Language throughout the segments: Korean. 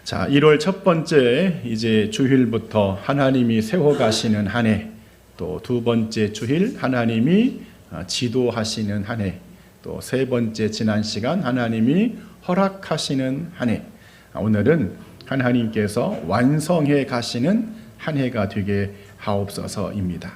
자, 1월 첫 번째 이제 주일부터 하나님이 세워가시는 한 해, 또 두 번째 주일 하나님이 지도하시는 한 해, 또 세 번째 지난 시간 하나님이 허락하시는 한 해, 오늘은 하나님께서 완성해 가시는 한 해가 되게 하옵소서입니다.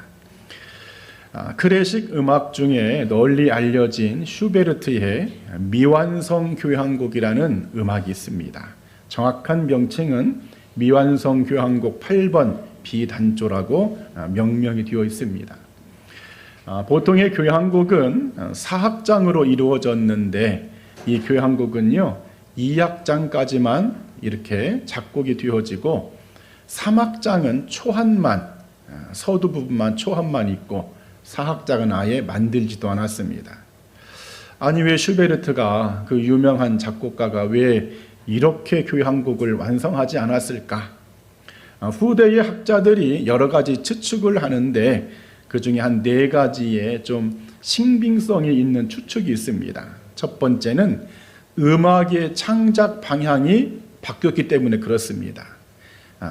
클래식 음악 중에 널리 알려진 슈베르트의 미완성 교향곡이라는 음악이 있습니다. 정확한 명칭은 미완성 교향곡 8번 비단조라고 명명이 되어 있습니다. 보통의 교향곡은 4악장으로 이루어졌는데 이 교향곡은요 2악장까지만 이렇게 작곡이 되어지고 3악장은 초한만, 서두 부분만 초한만 있고 4악장은 아예 만들지도 않았습니다. 아니 왜 슈베르트가 그 유명한 작곡가가 왜 이렇게 교향곡을 완성하지 않았을까? 후대의 학자들이 여러 가지 추측을 하는데 그 중에 한 4가지의 좀 신빙성이 있는 추측이 있습니다. 첫 번째는 음악의 창작 방향이 바뀌었기 때문에 그렇습니다.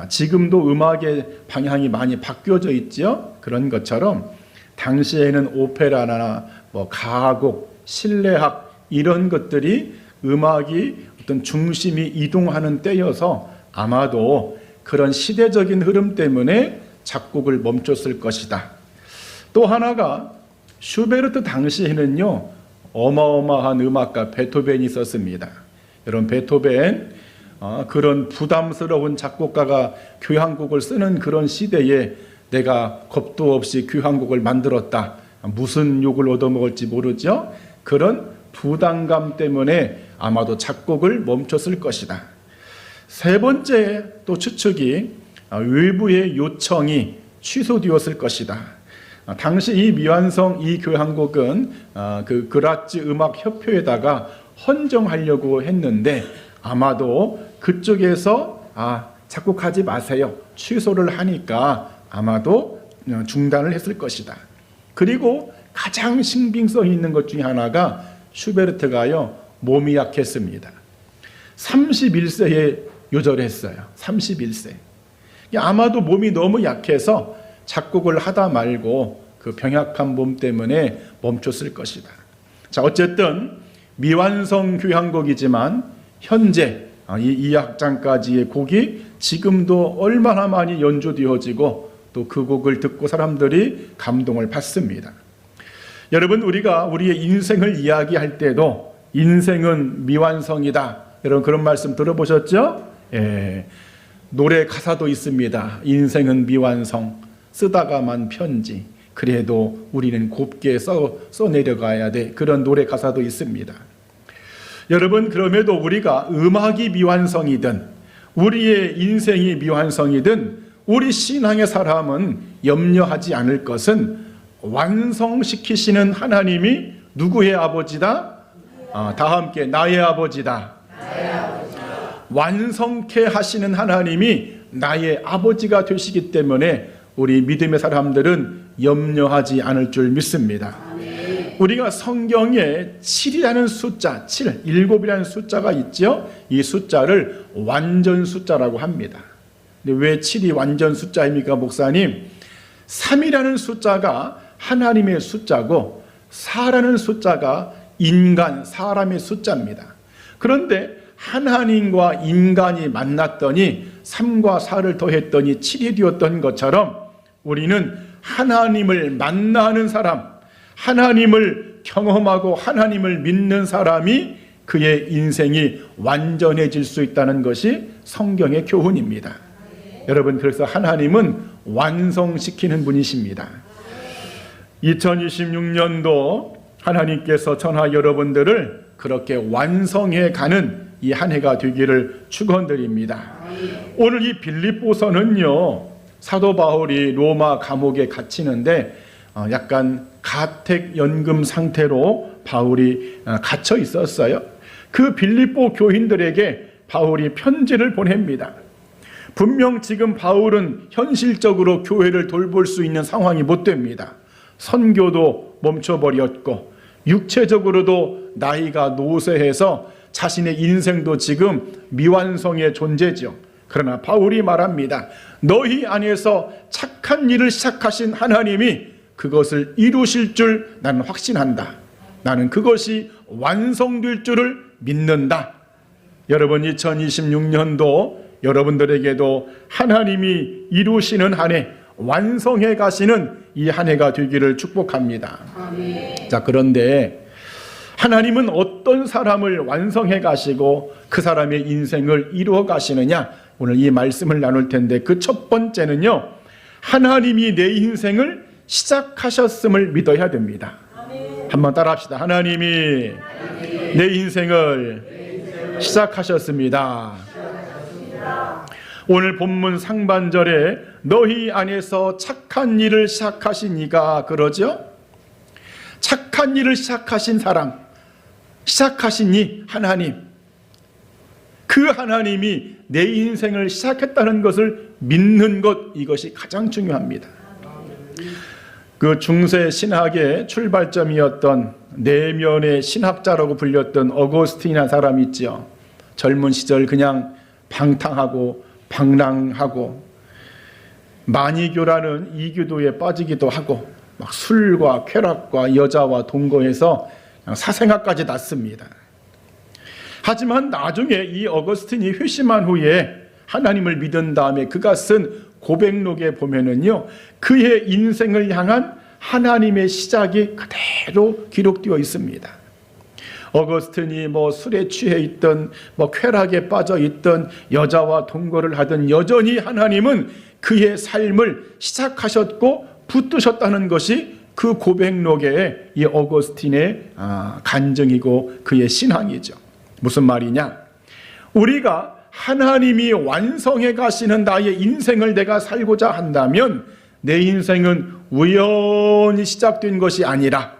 지금도 음악의 방향이 많이 바뀌어져 있죠. 그런 것처럼 당시에는 오페라나 가곡, 실내악 이런 것들이 음악이 어떤 중심이 이동하는 때여서 아마도 그런 시대적인 흐름 때문에 작곡을 멈췄을 것이다. 또 하나가 슈베르트 당시에는요 어마어마한 음악가 베토벤이 있었습니다. 여러분 베토벤 그런 부담스러운 작곡가가 교향곡을 쓰는 그런 시대에 내가 겁도 없이 교향곡을 만들었다. 무슨 욕을 얻어먹을지 모르죠. 그런 부담감 때문에 아마도 작곡을 멈췄을 것이다. 세 번째 또 추측이 외부의 요청이 취소되었을 것이다. 당시 이 미완성 이 교향곡은 그 그라츠 음악협회에다가 헌정하려고 했는데 아마도 그쪽에서 작곡하지 마세요. 취소를 하니까 아마도 중단을 했을 것이다. 그리고 가장 신빙성이 있는 것 중에 하나가 슈베르트가요 몸이 약했습니다. 31세에 요절했어요. 31세. 아마도 몸이 너무 약해서 작곡을 하다 말고 그 병약한 몸 때문에 멈췄을 것이다. 자, 어쨌든 미완성 교향곡이지만 현재 이 2악장까지의 곡이 지금도 얼마나 많이 연주되어지고 또 그 곡을 듣고 사람들이 감동을 받습니다. 여러분 우리가 우리의 인생을 이야기할 때도 인생은 미완성이다. 여러분 그런 말씀 들어보셨죠? 예. 노래 가사도 있습니다. 인생은 미완성, 쓰다가만 편지, 그래도 우리는 곱게 써내려가야 돼. 그런 노래 가사도 있습니다. 여러분 그럼에도 우리가 음악이 미완성이든 우리의 인생이 미완성이든 우리 신앙의 사람은 염려하지 않을 것은 완성시키시는 하나님이 누구의 아버지다? 다 함께 나의 아버지다. 완성케 하시는 하나님이 나의 아버지가 되시기 때문에 우리 믿음의 사람들은 염려하지 않을 줄 믿습니다. 우리가 성경에 7이라는 숫자, 7이라는 숫자가 있죠. 이 숫자를 완전 숫자라고 합니다. 근데 왜 7이 완전 숫자입니까, 목사님? 3이라는 숫자가 하나님의 숫자고 4라는 숫자가 인간, 사람의 숫자입니다. 그런데 하나님과 인간이 만났더니 3과 4를 더했더니 7이 되었던 것처럼 우리는 하나님을 만나는 사람, 하나님을 경험하고 하나님을 믿는 사람이 그의 인생이 완전해질 수 있다는 것이 성경의 교훈입니다. 여러분 그래서 하나님은 완성시키는 분이십니다. 2026년도 하나님께서 저나 여러분들을 그렇게 완성해 가는 이 한 해가 되기를 축원드립니다. 오늘 이 빌립보서는요 사도 바울이 로마 감옥에 갇히는데 약간 가택연금 상태로 바울이 갇혀 있었어요. 그 빌립보 교인들에게 바울이 편지를 보냅니다. 분명 지금 바울은 현실적으로 교회를 돌볼 수 있는 상황이 못 됩니다. 선교도 멈춰버렸고 육체적으로도 나이가 노쇠해서 자신의 인생도 지금 미완성의 존재죠. 그러나 바울이 말합니다. 너희 안에서 착한 일을 시작하신 하나님이 그것을 이루실 줄 나는 확신한다. 나는 그것이 완성될 줄을 믿는다. 여러분, 2026년도 여러분들에게도 하나님이 이루시는 한 해, 완성해 가시는 이 한 해가 되기를 축복합니다. 아멘. 자, 그런데 하나님은 어떤 사람을 완성해 가시고 그 사람의 인생을 이루어 가시느냐? 오늘 이 말씀을 나눌 텐데, 그 첫 번째는요, 하나님이 내 인생을 시작하셨음을 믿어야 됩니다. 아멘. 한번 따라 합시다. 하나님이 내 인생을 시작하셨습니다. 오늘 본문 상반절에 너희 안에서 착한 일을 시작하신 이가, 그러죠? 착한 일을 시작하신 사람, 시작하신 이 하나님, 그 하나님이 내 인생을 시작했다는 것을 믿는 것, 이것이 가장 중요합니다. 그 중세 신학의 출발점이었던 내면의 신학자라고 불렸던 어거스틴이라는 사람이 있죠. 젊은 시절 그냥 방탕하고 방랑하고 마니교라는 이교도에 빠지기도 하고 막 술과 쾌락과 여자와 동거해서 사생아까지 낳습니다. 하지만 나중에 이 어거스틴이 회심한 후에 하나님을 믿은 다음에 그가 쓴 고백록에 보면은요, 그의 인생을 향한 하나님의 시작이 그대로 기록되어 있습니다. 어거스틴이 술에 취해 있던 쾌락에 빠져 있던 여자와 동거를 하던 여전히 하나님은 그의 삶을 시작하셨고 붙드셨다는 것이 그 고백록의 이 어거스틴의 간증이고 그의 신앙이죠. 무슨 말이냐? 우리가 하나님이 완성해 가시는 나의 인생을 내가 살고자 한다면 내 인생은 우연히 시작된 것이 아니라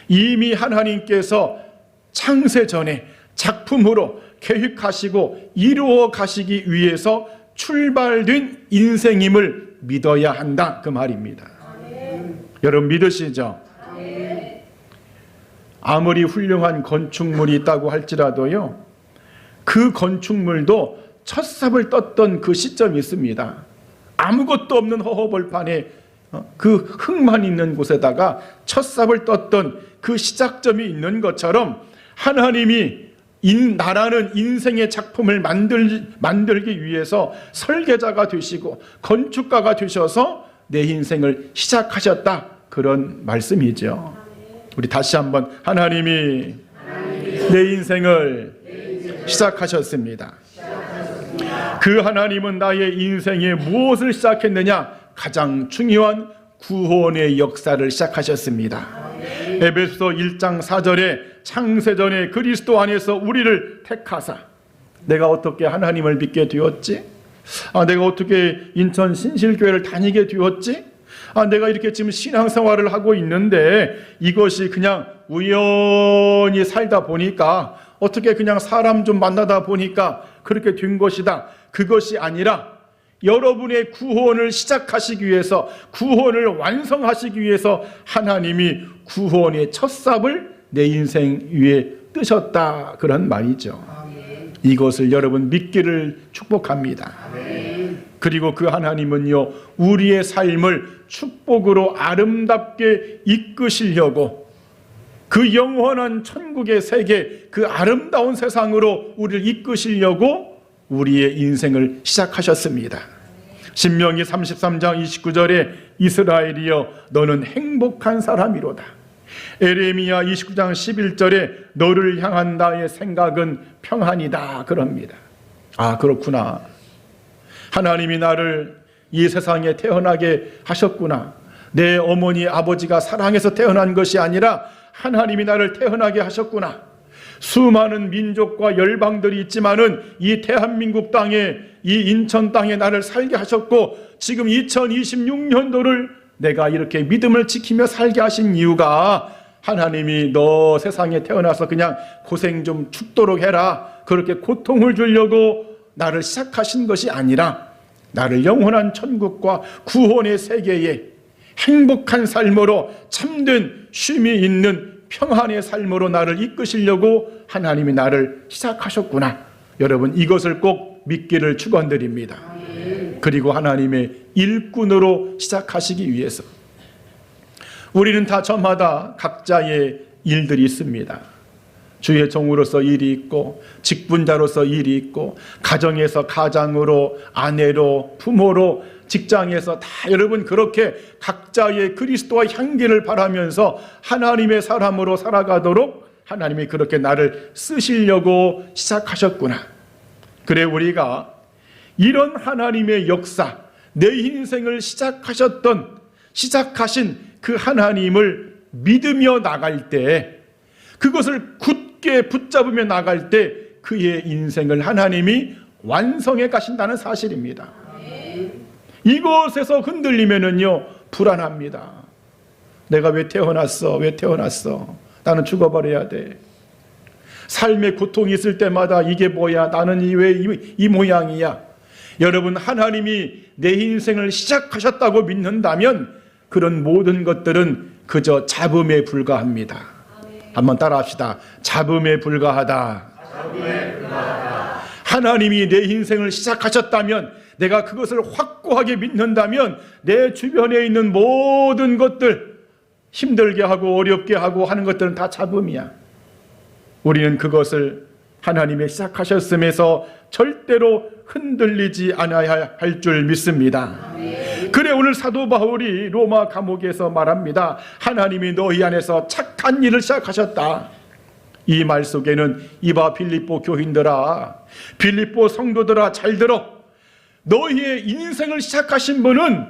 이미 하나님께서 창세 전에 작품으로 계획하시고 이루어 가시기 위해서 출발된 인생임을 믿어야 한다, 그 말입니다. 아멘. 여러분 믿으시죠? 아멘. 아무리 훌륭한 건축물이 있다고 할지라도요, 그 건축물도 첫 삽을 떴던 그 시점이 있습니다. 아무것도 없는 허허벌판에 그 흙만 있는 곳에다가 첫 삽을 떴던 그 시작점이 있는 것처럼 하나님이 나라는 인생의 작품을 만들기 위해서 설계자가 되시고 건축가가 되셔서 내 인생을 시작하셨다, 그런 말씀이죠. 우리 다시 한번, 하나님이 내 인생을 시작하셨습니다. 그 하나님은 나의 인생에 무엇을 시작했느냐? 가장 중요한 구원의 역사를 시작하셨습니다. 에베소서 1장 4절에 창세전에 그리스도 안에서 우리를 택하사, 내가 어떻게 하나님을 믿게 되었지? 내가 어떻게 인천 신실교회를 다니게 되었지? 내가 이렇게 지금 신앙생활을 하고 있는데 이것이 그냥 우연히 살다 보니까, 어떻게 그냥 사람 좀 만나다 보니까 그렇게 된 것이다. 그것이 아니라 여러분의 구원을 시작하시기 위해서, 구원을 완성하시기 위해서 하나님이 구원의 첫 삽을 내 인생 위에 뜨셨다, 그런 말이죠. 아멘. 이것을 여러분 믿기를 축복합니다. 아멘. 그리고 그 하나님은요, 우리의 삶을 축복으로 아름답게 이끄시려고 그 영원한 천국의 세계, 그 아름다운 세상으로 우리를 이끄시려고 우리의 인생을 시작하셨습니다. 신명기 33장 29절에 이스라엘이여 너는 행복한 사람이로다. 에레미야 29장 11절에 너를 향한 나의 생각은 평안이다, 그럽니다. 그렇구나. 하나님이 나를 이 세상에 태어나게 하셨구나. 내 어머니 아버지가 사랑해서 태어난 것이 아니라 하나님이 나를 태어나게 하셨구나. 수많은 민족과 열방들이 있지만은 이 대한민국 땅에, 이 인천 땅에 나를 살게 하셨고, 지금 2026년도를 내가 이렇게 믿음을 지키며 살게 하신 이유가, 하나님이 너 세상에 태어나서 그냥 고생 좀 죽도록 해라, 그렇게 고통을 주려고 나를 시작하신 것이 아니라 나를 영원한 천국과 구원의 세계에 행복한 삶으로 참된 쉼이 있는 평안의 삶으로 나를 이끄시려고 하나님이 나를 시작하셨구나. 여러분, 이것을 꼭 믿기를 축원드립니다. 그리고 하나님의 일꾼으로 시작하시기 위해서 우리는 다 저마다 각자의 일들이 있습니다. 주의 종으로서 일이 있고, 직분자로서 일이 있고, 가정에서 가장으로, 아내로, 부모로, 직장에서 다 여러분 그렇게 각자의 그리스도와 향기를 바라면서 하나님의 사람으로 살아가도록 하나님이 그렇게 나를 쓰시려고 시작하셨구나. 그래, 우리가 이런 하나님의 역사, 내 인생을 시작하신 그 하나님을 믿으며 나갈 때, 그것을 굳게 붙잡으며 나갈 때 그의 인생을 하나님이 완성해 가신다는 사실입니다. 이것에서 흔들리면은요, 불안합니다. 내가 왜 태어났어? 나는 죽어버려야 돼. 삶의 고통이 있을 때마다 이게 뭐야? 나는 왜 이 모양이야? 여러분, 하나님이 내 인생을 시작하셨다고 믿는다면 그런 모든 것들은 그저 잡음에 불과합니다. 한번 따라합시다. 잡음에 불과하다. 하나님이 내 인생을 시작하셨다면, 내가 그것을 확고하게 믿는다면 내 주변에 있는 모든 것들, 힘들게 하고 어렵게 하고 하는 것들은 다 잡음이야. 우리는 그것을 하나님이 시작하셨음에서 절대로 흔들리지 않아야 할 줄 믿습니다. 그래, 오늘 사도 바울이 로마 감옥에서 말합니다. 하나님이 너희 안에서 착한 일을 시작하셨다. 이 말 속에는 이봐 빌립보 교인들아, 빌립보 성도들아, 잘 들어. 너희의 인생을 시작하신 분은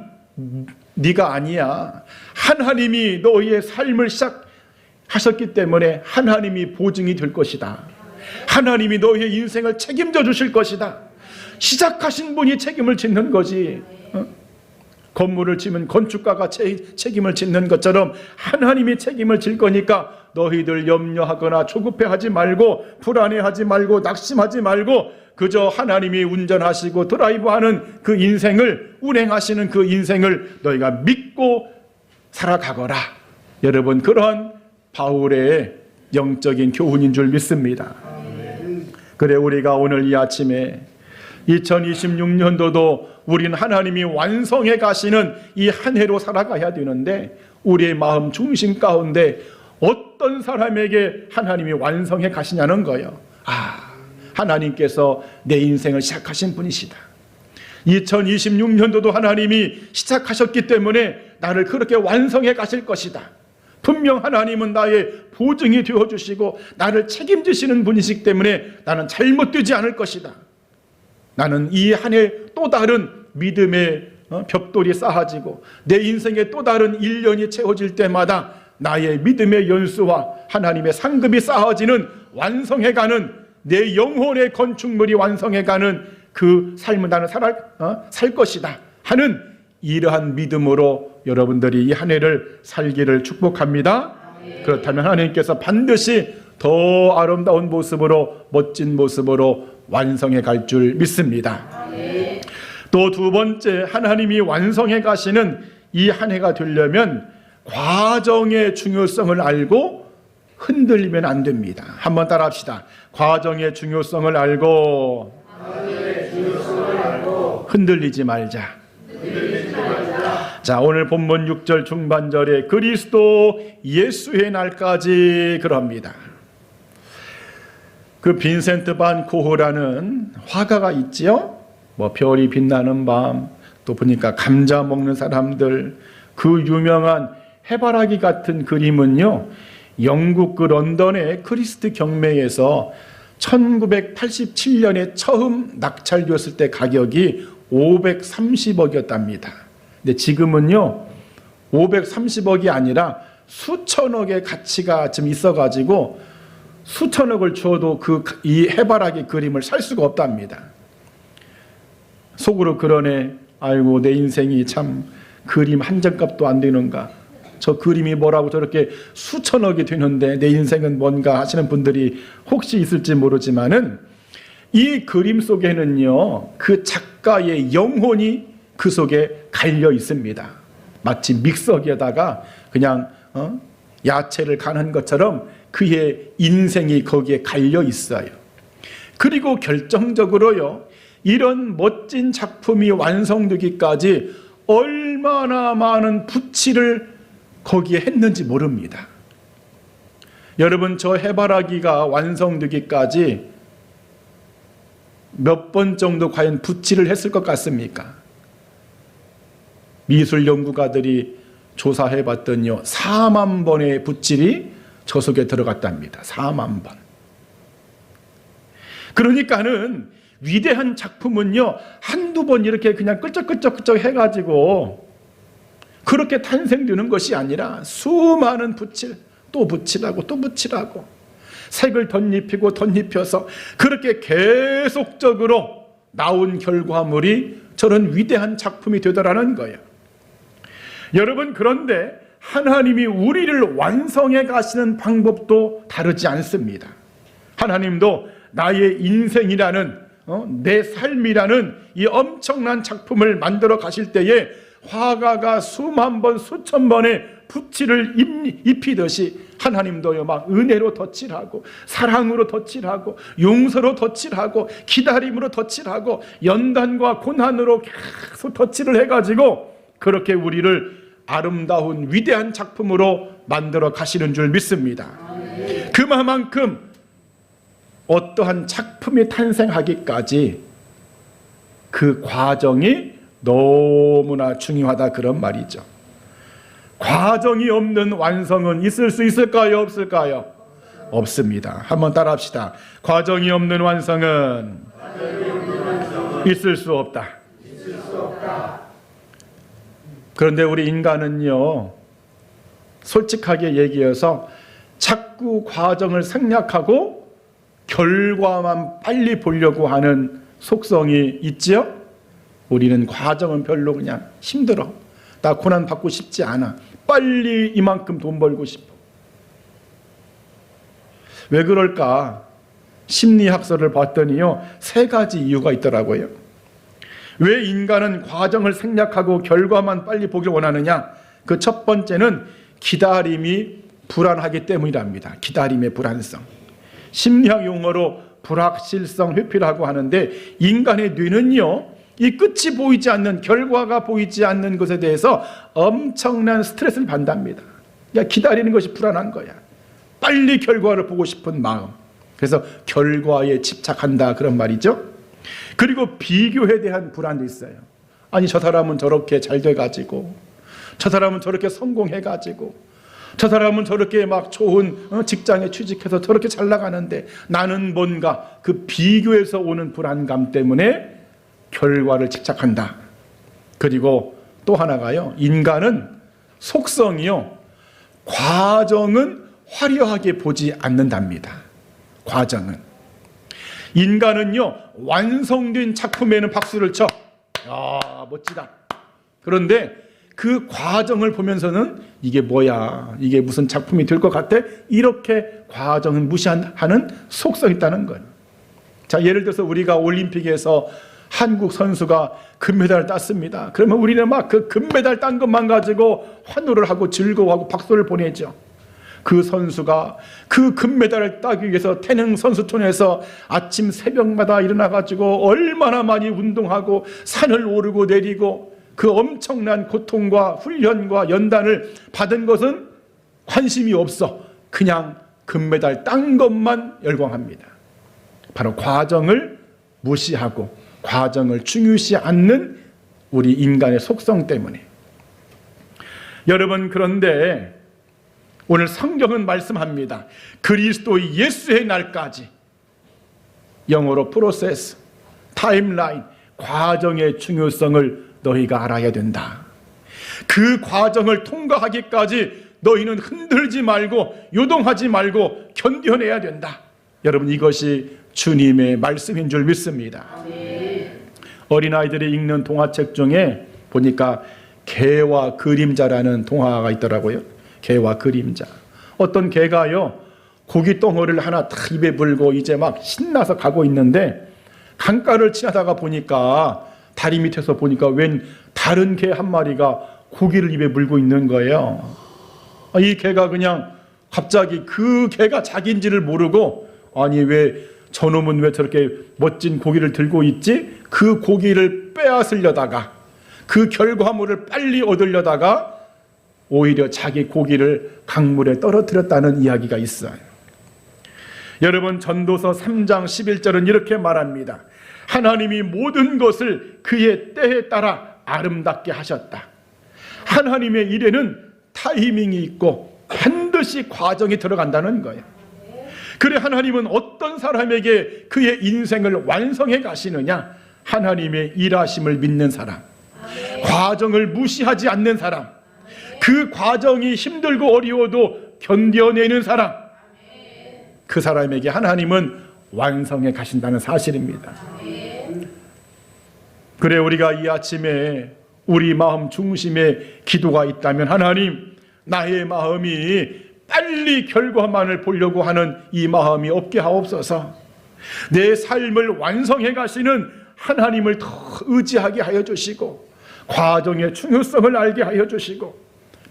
네가 아니야. 하나님이 너희의 삶을 시작하셨기 때문에 하나님이 보증이 될 것이다. 하나님이 너희의 인생을 책임져 주실 것이다. 시작하신 분이 책임을 짓는 거지. 건물을 지면 건축가가 책임을 짓는 것처럼 하나님이 책임을 질 거니까 너희들 염려하거나 조급해하지 말고, 불안해하지 말고, 낙심하지 말고, 그저 하나님이 운전하시고 드라이브하는 그 인생을, 운행하시는 그 인생을 너희가 믿고 살아가거라. 여러분, 그러한 바울의 영적인 교훈인 줄 믿습니다. 그래, 우리가 오늘 이 아침에 2026년도도 우린 하나님이 완성해 가시는 이 한 해로 살아가야 되는데, 우리의 마음 중심 가운데 어떤 사람에게 하나님이 완성해 가시냐는 거예요. 하나님께서 내 인생을 시작하신 분이시다. 2026년도도 하나님이 시작하셨기 때문에 나를 그렇게 완성해 가실 것이다. 분명 하나님은 나의 보증이 되어주시고 나를 책임지시는 분이시기 때문에 나는 잘못되지 않을 것이다. 나는 이 한 해 또 다른 믿음의 벽돌이 쌓아지고 내 인생에 또 다른 1년이 채워질 때마다 나의 믿음의 연수와 하나님의 상급이 쌓아지는, 완성해가는, 내 영혼의 건축물이 완성해가는 그 삶을 나는 살 것이다 하는 이러한 믿음으로 여러분들이 이 한 해를 살기를 축복합니다. 그렇다면 하나님께서 반드시 더 아름다운 모습으로, 멋진 모습으로 완성해 갈 줄 믿습니다. 또 두 번째, 하나님이 완성해 가시는 이 한 해가 되려면 과정의 중요성을 알고 흔들리면 안 됩니다. 한번 따라 합시다. 과정의 중요성을 알고 흔들리지 말자. 자, 오늘 본문 6절 중반절에 그리스도 예수의 날까지 그럽니다. 그 빈센트 반 고흐라는 화가가 있지요. 별이 빛나는 밤, 또 보니까 감자 먹는 사람들, 그 유명한 해바라기 같은 그림은요, 영국 그 런던의 크리스트 경매에서 1987년에 처음 낙찰되었을 때 가격이 530억이었답니다. 근데 지금은요 530억이 아니라 수천억의 가치가 좀 있어가지고 수천억을 주어도 이 해바라기 그림을 살 수가 없답니다. 속으로 그러네. 아이고, 내 인생이 참 그림 한 장값도 안 되는가. 저 그림이 뭐라고 저렇게 수천억이 되는데 내 인생은 뭔가 하시는 분들이 혹시 있을지 모르지만은, 이 그림 속에는요 그 작가의 영혼이 그 속에 갈려 있습니다. 마치 믹서기에다가 그냥 야채를 가는 것처럼 그의 인생이 거기에 갈려 있어요. 그리고 결정적으로요, 이런 멋진 작품이 완성되기까지 얼마나 많은 붓칠을 거기에 했는지 모릅니다. 여러분, 저 해바라기가 완성되기까지 몇 번 정도 과연 붓칠을 했을 것 같습니까? 미술 연구가들이 조사해 봤더니요, 4만 번의 붓칠이 저 속에 들어갔답니다. 4만 번. 그러니까는 위대한 작품은요, 한두 번 이렇게 그냥 끄적끄적 해가지고 그렇게 탄생되는 것이 아니라 수많은 붓칠, 또 붓칠하고 또 붓칠하고 색을 덧입히고 덧입혀서 그렇게 계속적으로 나온 결과물이 저런 위대한 작품이 되더라는 거예요. 여러분, 그런데 하나님이 우리를 완성해 가시는 방법도 다르지 않습니다. 하나님도 나의 인생이라는 내 삶이라는 이 엄청난 작품을 만들어 가실 때에 화가가 수만 번 수천 번의 붓칠을 입히듯이 하나님도요, 막 은혜로 덧칠하고 사랑으로 덧칠하고 용서로 덧칠하고 기다림으로 덧칠하고 연단과 고난으로 계속 덧칠을 해가지고 그렇게 우리를 아름다운 위대한 작품으로 만들어 가시는 줄 믿습니다. 그만큼 어떠한 작품이 탄생하기까지 그 과정이 너무나 중요하다, 그런 말이죠. 과정이 없는 완성은 있을 수 있을까요? 없을까요? 없습니다. 한번 따라합시다. 과정이 없는 완성은 있을 수 없다. 그런데 우리 인간은요, 솔직하게 얘기해서 자꾸 과정을 생략하고 결과만 빨리 보려고 하는 속성이 있지요? 우리는 과정은 별로 그냥 힘들어. 나 고난 받고 싶지 않아. 빨리 이만큼 돈 벌고 싶어. 왜 그럴까? 심리학서를 봤더니요, 3가지 이유가 있더라고요. 왜 인간은 과정을 생략하고 결과만 빨리 보길 원하느냐? 그 첫 번째는 기다림이 불안하기 때문이랍니다. 기다림의 불안성. 심리학 용어로 불확실성 회피라고 하는데, 인간의 뇌는요, 이 끝이 보이지 않는, 결과가 보이지 않는 것에 대해서 엄청난 스트레스를 받답니다. 그러니까 기다리는 것이 불안한 거야. 빨리 결과를 보고 싶은 마음. 그래서 결과에 집착한다, 그런 말이죠. 그리고 비교에 대한 불안도 있어요. 아니, 저 사람은 저렇게 잘 돼가지고, 저 사람은 저렇게 성공해가지고, 저 사람은 저렇게 막 좋은 직장에 취직해서 저렇게 잘 나가는데 나는 뭔가, 그 비교에서 오는 불안감 때문에 결과를 집착한다. 그리고 또 하나가요, 인간은 속성이요, 과정은 화려하게 보지 않는답니다. 과정은. 인간은요, 완성된 작품에는 박수를 쳐. 야, 멋지다. 그런데 그 과정을 보면서는 이게 뭐야, 이게 무슨 작품이 될 것 같아? 이렇게 과정을 무시하는 속성이 있다는 거예요. 자, 예를 들어서 우리가 올림픽에서 한국 선수가 금메달을 땄습니다. 그러면 우리는 막 그 금메달 딴 것만 가지고 환호를 하고 즐거워하고 박수를 보내죠. 그 선수가 그 금메달을 따기 위해서 태릉 선수촌에서 아침 새벽마다 일어나가지고 얼마나 많이 운동하고 산을 오르고 내리고 그 엄청난 고통과 훈련과 연단을 받은 것은 관심이 없어. 그냥 금메달 딴 것만 열광합니다. 바로 과정을 무시하고 과정을 중요시 않는 우리 인간의 속성 때문에. 여러분, 그런데 오늘 성경은 말씀합니다. 그리스도 예수의 날까지, 영어로 프로세스, 타임라인, 과정의 중요성을 너희가 알아야 된다. 그 과정을 통과하기까지 너희는 흔들지 말고 요동하지 말고 견뎌내야 된다. 여러분, 이것이 주님의 말씀인 줄 믿습니다. 어린아이들이 읽는 동화책 중에 보니까 개와 그림자라는 동화가 있더라고요. 개와 그림자. 어떤 개가요, 고기 덩어리를 하나 딱 입에 물고 이제 막 신나서 가고 있는데, 강가를 지나다가 보니까 다리 밑에서 보니까 웬 다른 개 한 마리가 고기를 입에 물고 있는 거예요. 이 개가 그냥 갑자기 그 개가 자기인지를 모르고, 아니 왜 저놈은 왜 저렇게 멋진 고기를 들고 있지? 그 고기를 빼앗으려다가, 그 결과물을 빨리 얻으려다가 오히려 자기 고기를 강물에 떨어뜨렸다는 이야기가 있어요. 여러분, 전도서 3장 11절은 이렇게 말합니다. 하나님이 모든 것을 그의 때에 따라 아름답게 하셨다. 하나님의 일에는 타이밍이 있고 반드시 과정이 들어간다는 거예요. 그래, 하나님은 어떤 사람에게 그의 인생을 완성해 가시느냐? 하나님의 일하심을 믿는 사람, 과정을 무시하지 않는 사람, 그 과정이 힘들고 어려워도 견뎌내는 사람, 그 사람에게 하나님은 완성해 가신다는 사실입니다. 그래, 우리가 이 아침에 우리 마음 중심에 기도가 있다면, 하나님, 나의 마음이 빨리 결과만을 보려고 하는 이 마음이 없게 하옵소서. 내 삶을 완성해 가시는 하나님을 더 의지하게 하여 주시고, 과정의 중요성을 알게 하여 주시고,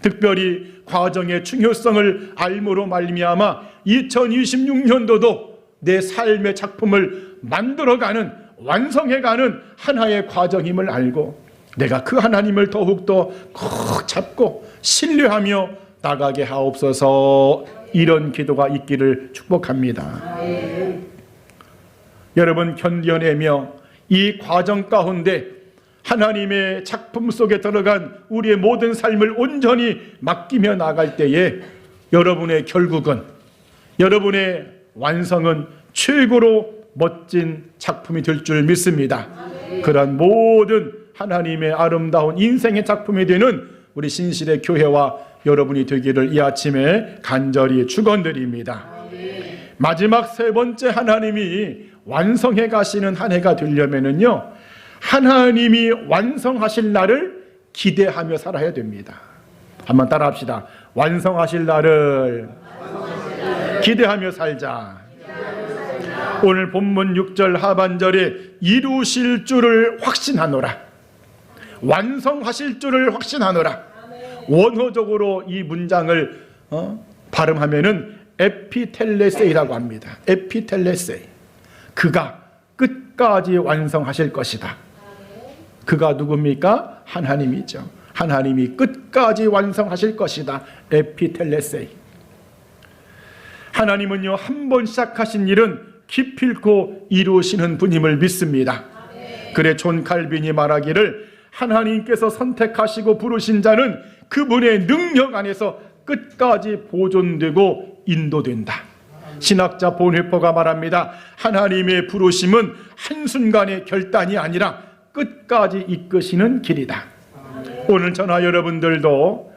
특별히 과정의 중요성을 알므로 말미암아 2026년도도 내 삶의 작품을 만들어가는, 완성해가는 하나의 과정임을 알고, 내가 그 하나님을 더욱더 꼭 잡고 신뢰하며 나가게 하옵소서. 이런 기도가 있기를 축복합니다. 여러분, 견뎌내며 이 과정 가운데 하나님의 작품 속에 들어간 우리의 모든 삶을 온전히 맡기며 나갈 때에 여러분의 결국은, 여러분의 완성은 최고로 멋진 작품이 될 줄 믿습니다. 그런 모든 하나님의 아름다운 인생의 작품이 되는 우리 신실의 교회와 여러분이 되기를 이 아침에 간절히 축원드립니다. 마지막 세 번째, 하나님이 완성해 가시는 한 해가 되려면은요, 하나님이 완성하실 날을 기대하며 살아야 됩니다. 한번 따라합시다. 완성하실 날을 기대하며 살자. 오늘 본문 6절 하반절에 이루실 줄을 확신하노라, 완성하실 줄을 확신하노라. 원어적으로 이 문장을 발음하면은 에피텔레세이라고 합니다. 에피텔레세이. 그가 끝까지 완성하실 것이다. 그가 누굽니까? 하나님이죠. 하나님이 끝까지 완성하실 것이다. 에피텔레세이. 하나님은요, 한 번 시작하신 일은 기필코 이루시는 분임을 믿습니다. 그래, 존 칼빈이 말하기를, 하나님께서 선택하시고 부르신 자는 그분의 능력 안에서 끝까지 보존되고 인도된다. 신학자 본회퍼가 말합니다. 하나님의 부르심은 한순간의 결단이 아니라 끝까지 이끄시는 길이다. 오늘 저나 여러분들도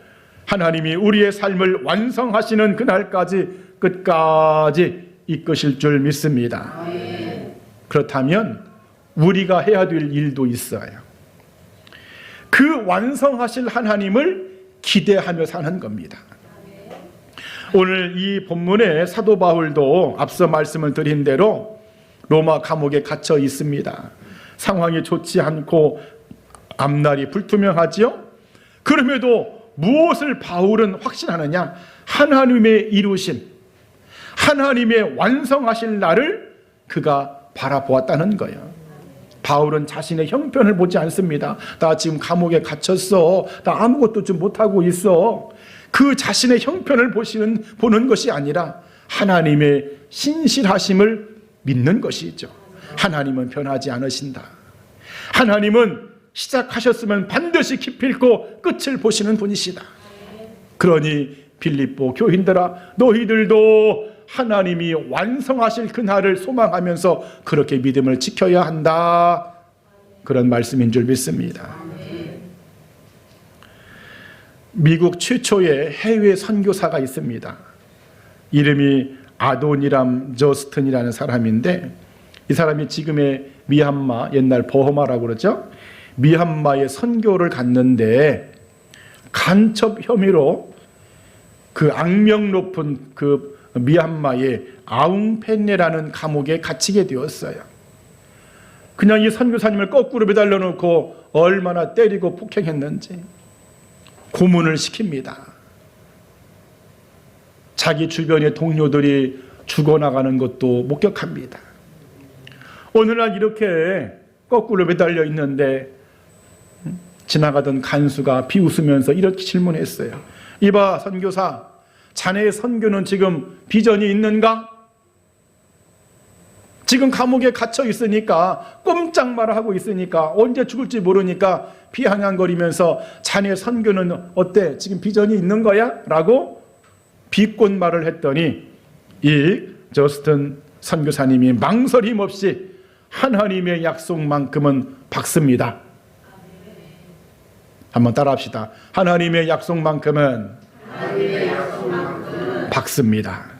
하나님이 우리의 삶을 완성하시는 그날까지 끝까지 이끄실 줄 믿습니다. 그렇다면 우리가 해야 될 일도 있어요. 그 완성하실 하나님을 기대하며 사는 겁니다. 오늘 이 본문에 사도 바울도 앞서 말씀을 드린 대로 로마 감옥에 갇혀 있습니다. 상황이 좋지 않고 앞날이 불투명하지요. 그럼에도 무엇을 바울은 확신하느냐? 하나님의 이루심, 하나님의 완성하실 날을 그가 바라보았다는 거예요. 바울은 자신의 형편을 보지 않습니다. 나 지금 감옥에 갇혔어, 나 아무것도 좀 못하고 있어. 그 자신의 형편을 보는 것이 아니라 하나님의 신실하심을 믿는 것이죠. 하나님은 변하지 않으신다. 하나님은 시작하셨으면 반드시 기필코 끝을 보시는 분이시다. 그러니 빌립보 교인들아, 너희들도 하나님이 완성하실 그날을 소망하면서 그렇게 믿음을 지켜야 한다. 그런 말씀인 줄 믿습니다. 미국 최초의 해외 선교사가 있습니다. 이름이 아도니람 저스튼이라는 사람인데, 이 사람이 지금의 미얀마, 옛날 버마라고 그러죠. 미얀마에 선교를 갔는데 간첩 혐의로 그 악명 높은 그 미얀마의 아웅펜네라는 감옥에 갇히게 되었어요. 그냥 이 선교사님을 거꾸로 매달려 놓고 얼마나 때리고 폭행했는지 고문을 시킵니다. 자기 주변의 동료들이 죽어나가는 것도 목격합니다. 오늘날 이렇게 거꾸로 매달려 있는데 지나가던 간수가 비웃으면서 이렇게 질문했어요. 이봐 선교사, 자네의 선교는 지금 비전이 있는가? 지금 감옥에 갇혀 있으니까, 꼼짝 말아 하고 있으니까, 언제 죽을지 모르니까 비아냥거리면서 자네의 선교는 어때? 지금 비전이 있는 거야? 라고 비꼰 말을 했더니 이 저스틴 선교사님이 망설임 없이 하나님의 약속만큼은 박습니다. 한번 따라합시다. 하나님의 약속만큼은 박습니다.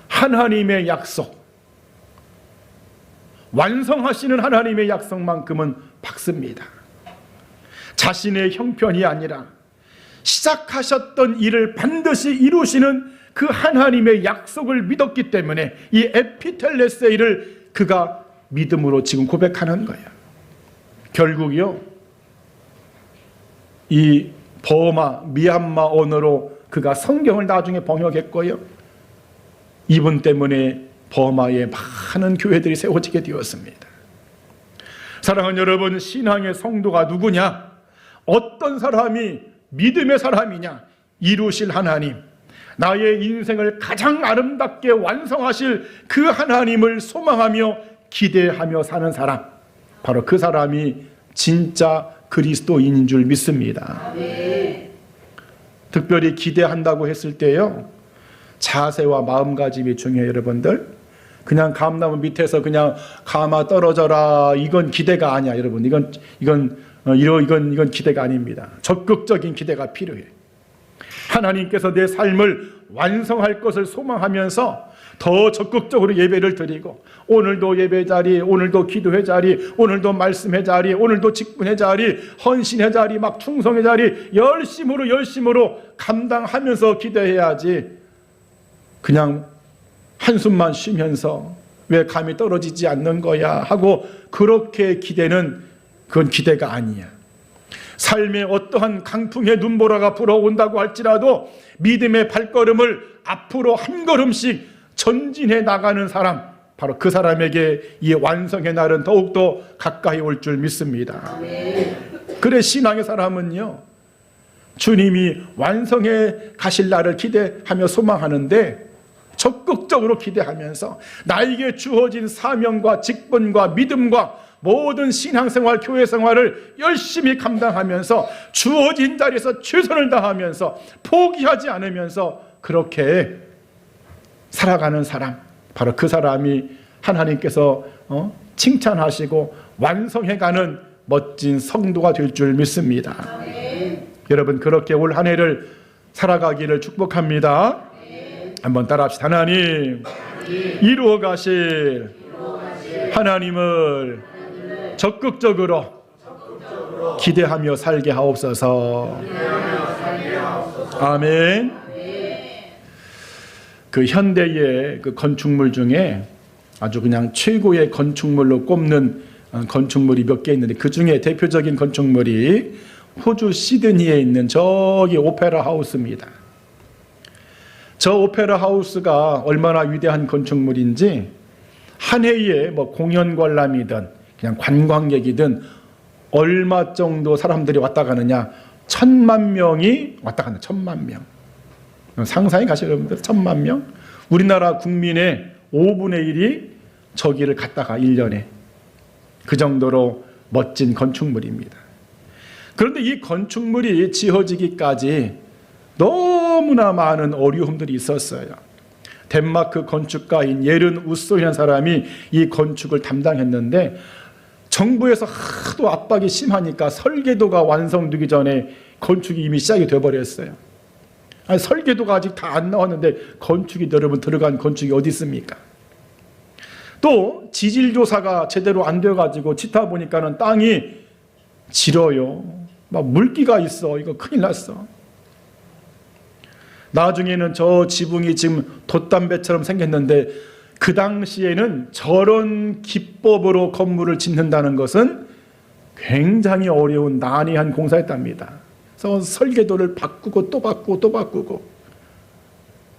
하나님의 약속, 완성하시는 하나님의 약속만큼은 박습니다. 자신의 형편이 아니라 시작하셨던 일을 반드시 이루시는 그 하나님의 약속을 믿었기 때문에 이 에피텔레세이를 그가 믿음으로 지금 고백하는 거예요. 결국이요, 이 버마, 미얀마 언어로 그가 성경을 나중에 번역했고요, 이분 때문에 버마에 많은 교회들이 세워지게 되었습니다. 사랑하는 여러분, 신앙의 성도가 누구냐? 어떤 사람이 믿음의 사람이냐? 이루실 하나님, 나의 인생을 가장 아름답게 완성하실 그 하나님을 소망하며 기대하며 사는 사람, 바로 그 사람이 진짜 그리스도인인 줄 믿습니다. 특별히 기대한다고 했을 때요, 자세와 마음가짐이 중요해요. 여러분들, 그냥 감나무 밑에서 그냥 감아 떨어져라, 이건 기대가 아니야. 여러분, 이건 기대가 아닙니다. 적극적인 기대가 필요해. 하나님께서 내 삶을 완성할 것을 소망하면서 더 적극적으로 예배를 드리고, 오늘도 예배 자리, 오늘도 기도회 자리, 오늘도 말씀회 자리, 오늘도 직분회 자리, 헌신회 자리, 막 충성회 자리 열심으로 감당하면서 기도해야지, 그냥 한숨만 쉬면서 왜 감이 떨어지지 않는 거야 하고 그렇게 기대는, 그건 기대가 아니야. 삶에 어떠한 강풍의 눈보라가 불어온다고 할지라도 믿음의 발걸음을 앞으로 한 걸음씩 전진해 나가는 사람, 바로 그 사람에게 이 완성의 날은 더욱더 가까이 올 줄 믿습니다. 그래, 신앙의 사람은요, 주님이 완성해 가실 날을 기대하며 소망하는데 적극적으로 기대하면서 나에게 주어진 사명과 직분과 믿음과 모든 신앙생활, 교회생활을 열심히 감당하면서 주어진 자리에서 최선을 다하면서 포기하지 않으면서 그렇게 살아가는 사람, 바로 그 사람이 하나님께서 칭찬하시고 완성해가는 멋진 성도가 될 줄 믿습니다. 여러분, 그렇게 올 한 해를 살아가기를 축복합니다. 한번 따라합시다. 하나님, 이루어 가실 하나님을 적극적으로 기대하며 살게 하옵소서. 아멘. 그 현대의 그 건축물 중에 아주 그냥 최고의 건축물로 꼽는 건축물이 몇 개 있는데, 그 중에 대표적인 건축물이 호주 시드니에 있는 저기 오페라 하우스입니다. 저 오페라 하우스가 얼마나 위대한 건축물인지, 한 해에 뭐 공연 관람이든 그냥 관광객이든 얼마 정도 사람들이 왔다 가느냐, 10,000,000명이 왔다 가는, 10,000,000명. 상상이 가시죠, 여러분들? 10,000,000명? 우리나라 국민의 5분의 1이 저기를 갔다가 1년에, 그 정도로 멋진 건축물입니다. 그런데 이 건축물이 지어지기까지 너무나 많은 어려움들이 있었어요. 덴마크 건축가인 예른 우소이라는 사람이 이 건축을 담당했는데, 정부에서 하도 압박이 심하니까 설계도가 완성되기 전에 건축이 이미 시작이 되어버렸어요. 아니, 설계도가 아직 다 안 나왔는데 건축이, 여러분, 들어간 건축이 어디 있습니까? 또 지질조사가 제대로 안 돼가지고 짓다 보니까는 땅이 질어요. 막 물기가 있어. 이거 큰일 났어. 나중에는 저 지붕이 지금 돛담배처럼 생겼는데, 그 당시에는 저런 기법으로 건물을 짓는다는 것은 굉장히 어려운 난해한 공사였답니다. 그래서 설계도를 바꾸고 또 바꾸고 또 바꾸고,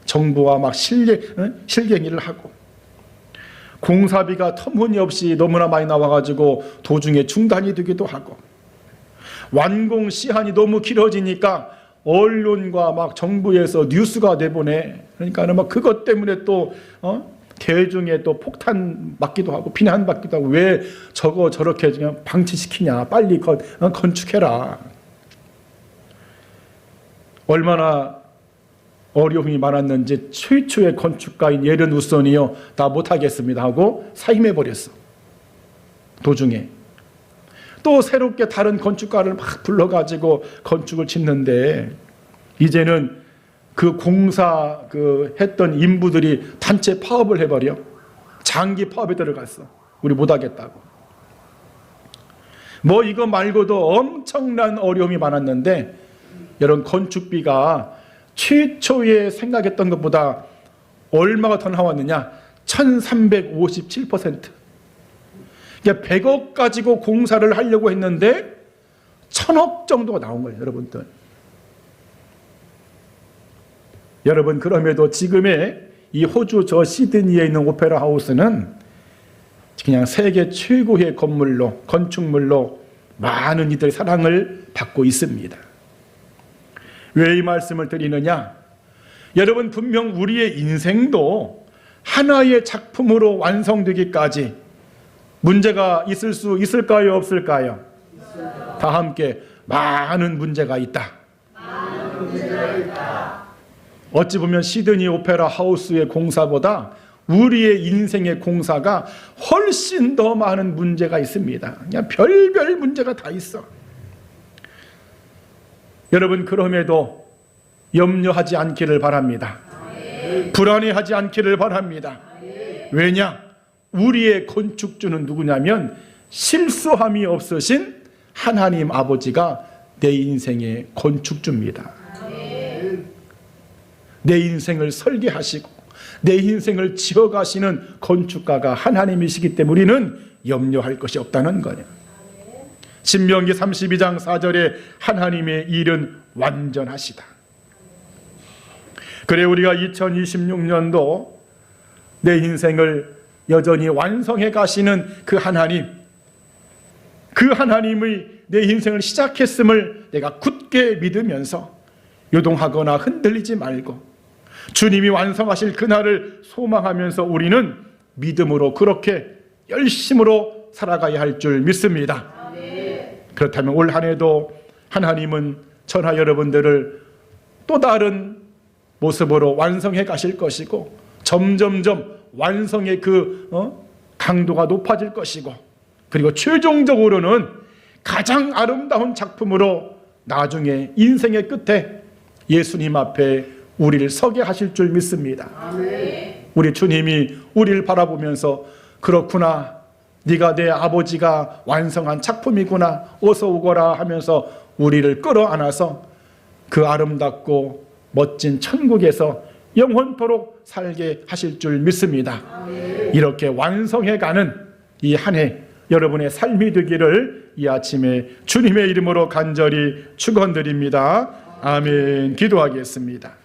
정부와 막 실갱이를 하고, 공사비가 터무니없이 너무나 많이 나와가지고 도중에 중단이 되기도 하고, 완공 시한이 너무 길어지니까 언론과 막 정부에서 뉴스가 내보내. 그러니까 막 그것 때문에 또 대중에 또 폭탄 맞기도 하고 비난받기도 하고, 왜 저거 저렇게 그냥 방치시키냐, 빨리 건축해라. 얼마나 어려움이 많았는지 최초의 건축가인 예른 우선이요, 나 못하겠습니다 하고 사임해버렸어. 도중에 또 새롭게 다른 건축가를 막 불러가지고 건축을 짓는데, 이제는 그 공사 했던 인부들이 단체 파업을 해버려. 장기 파업에 들어갔어. 우리 못하겠다고. 뭐 이거 말고도 엄청난 어려움이 많았는데, 여러분 건축비가 최초에 생각했던 것보다 얼마가 더 나왔느냐? 1357%. 그러니까 100억 가지고 공사를 하려고 했는데 1000억 정도가 나온 거예요, 여러분들. 여러분, 그럼에도 지금의 이 호주 저 시드니에 있는 오페라 하우스는 그냥 세계 최고의 건축물로 많은 이들의 사랑을 받고 있습니다. 왜 이 말씀을 드리느냐? 여러분, 분명 우리의 인생도 하나의 작품으로 완성되기까지 문제가 있을 수 있을까요, 없을까요? 다 함께 많은 문제가 있다. 어찌 보면 시드니 오페라 하우스의 공사보다 우리의 인생의 공사가 훨씬 더 많은 문제가 있습니다. 그냥 별별 문제가 다 있어. 여러분, 그럼에도 염려하지 않기를 바랍니다. 불안해하지 않기를 바랍니다. 왜냐? 우리의 건축주는 누구냐면 실수함이 없으신 하나님 아버지가 내 인생의 건축주입니다. 내 인생을 설계하시고 내 인생을 지어가시는 건축가가 하나님이시기 때문에 우리는 염려할 것이 없다는 거예요. 신명기 32장 4절에 하나님의 일은 완전하시다. 그래, 우리가 2026년도 내 인생을 여전히 완성해 가시는 그 하나님의 내 인생을 시작했음을 내가 굳게 믿으면서 요동하거나 흔들리지 말고 주님이 완성하실 그날을 소망하면서 우리는 믿음으로 그렇게 열심으로 살아가야 할 줄 믿습니다. 그렇다면 올 한 해도 하나님은 저나 여러분들을 또 다른 모습으로 완성해 가실 것이고, 점점점 완성의 강도가 높아질 것이고, 그리고 최종적으로는 가장 아름다운 작품으로 나중에 인생의 끝에 예수님 앞에 우리를 서게 하실 줄 믿습니다. 우리 주님이 우리를 바라보면서 그렇구나, 네가 내 아버지가 완성한 작품이구나, 어서 오거라 하면서 우리를 끌어안아서 그 아름답고 멋진 천국에서 영원토록 살게 하실 줄 믿습니다. 이렇게 완성해가는 이 한 해 여러분의 삶이 되기를 이 아침에 주님의 이름으로 간절히 축원드립니다. 아멘. 기도하겠습니다.